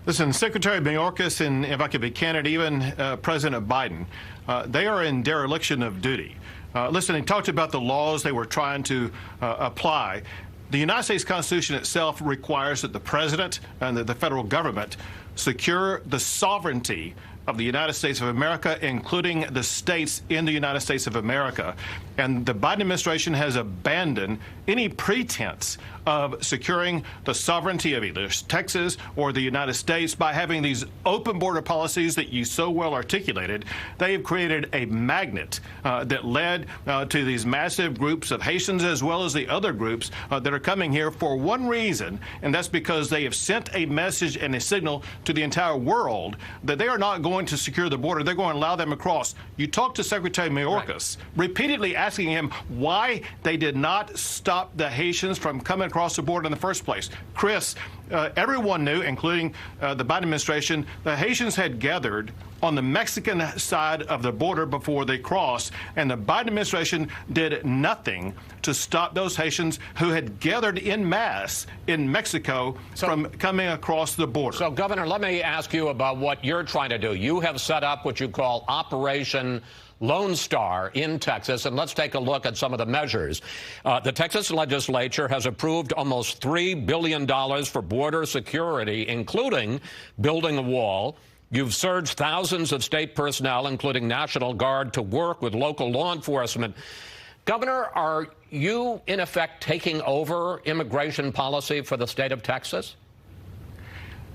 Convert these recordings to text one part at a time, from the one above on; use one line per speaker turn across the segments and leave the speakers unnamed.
Listen, Secretary Mayorkas and, if I could be candid, even President Biden, they are in dereliction of duty. Listen, he talked about the laws they were trying to apply. The United States Constitution itself requires that the president and the federal government secure the sovereignty of the United States of America, including the states in the United States of America. And the Biden administration has abandoned any pretense of securing the sovereignty of either Texas or the United States by having these open border policies that you so well articulated. They have created a magnet that led to these massive groups of Haitians as well as the other groups that are coming here for one reason, and that's because they have sent a message and a signal to the entire world that they are not going to secure the border. They're going to allow them across. You talked to Secretary Mayorkas, repeatedly asking him why they did not stop the Haitians from coming across the border in the first place. Chris, everyone knew, including the Biden administration, the Haitians had gathered on the Mexican side of the border before they crossed, and the Biden administration did nothing to stop those Haitians who had gathered en masse in Mexico from coming across the border.
So, Governor, let me ask you about what you're trying to do. You have set up what you call Operation Lone Star in Texas, and let's take a look at some of the measures. The Texas legislature has approved almost $3 billion for border security, including building a wall. You've surged thousands of state personnel, including National Guard, to work with local law enforcement. Governor, are you, in effect, taking over immigration policy for the state of Texas?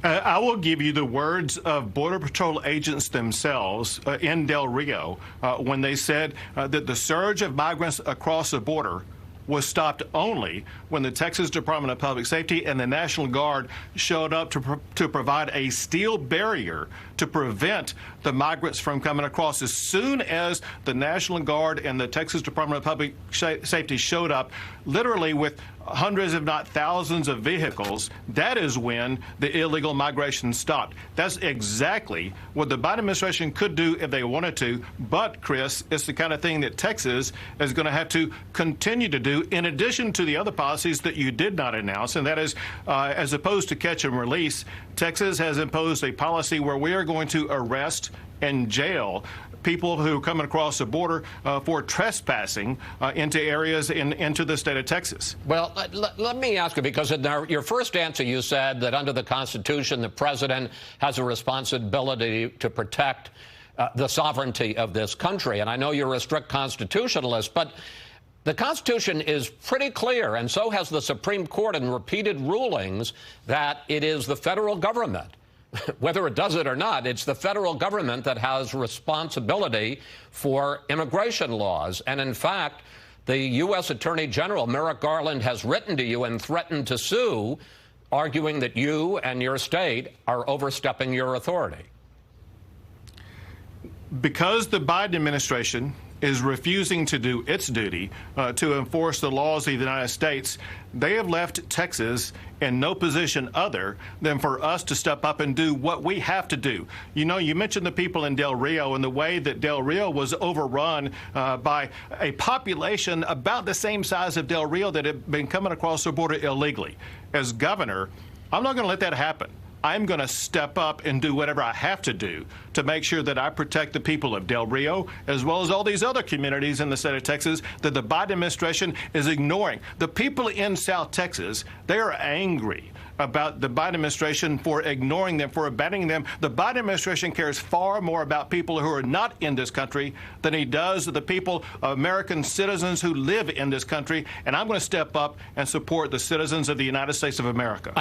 I will give you the words of Border Patrol agents themselves in Del Rio when they said that the surge of migrants across the border was stopped only when the Texas Department of Public Safety and the National Guard showed up to provide a steel barrier to prevent the migrants from coming across. As soon as the National Guard and the Texas Department of Public Safety showed up, literally with hundreds, if not thousands of vehicles, that is when the illegal migration stopped. That's exactly what the Biden administration could do if they wanted to. But, Chris, it's the kind of thing that Texas is going to have to continue to do in addition to the other policies that you did not announce. And that is, as opposed to catch and release, Texas has imposed a policy where we are going to arrest and jail people who are coming across the border for trespassing into areas into the state of Texas.
Well, let me ask you, because in your first answer you said that under the Constitution the president has a responsibility to protect the sovereignty of this country. And I know you're a strict constitutionalist, but the Constitution is pretty clear, and so has the Supreme Court in repeated rulings, that it is the federal government. Whether it does it or not, it's the federal government that has responsibility for immigration laws. And in fact, the U.S. Attorney General, Merrick Garland, has written to you and threatened to sue, arguing that you and your state are overstepping your authority.
Because the Biden administration is refusing to do its duty to enforce the laws of the United States, they have left Texas in no position other than for us to step up and do what we have to do. You know, you mentioned the people in Del Rio and the way that Del Rio was overrun by a population about the same size of Del Rio that had been coming across the border illegally. As governor, I'm not going to let that happen. I'm going to step up and do whatever I have to do to make sure that I protect the people of Del Rio, as well as all these other communities in the state of Texas that the Biden administration is ignoring. The people in South Texas, they are angry about the Biden administration for ignoring them, for abandoning them. The Biden administration cares far more about people who are not in this country than he does the people, American citizens who live in this country. And I'm going to step up and support the citizens of the United States of America.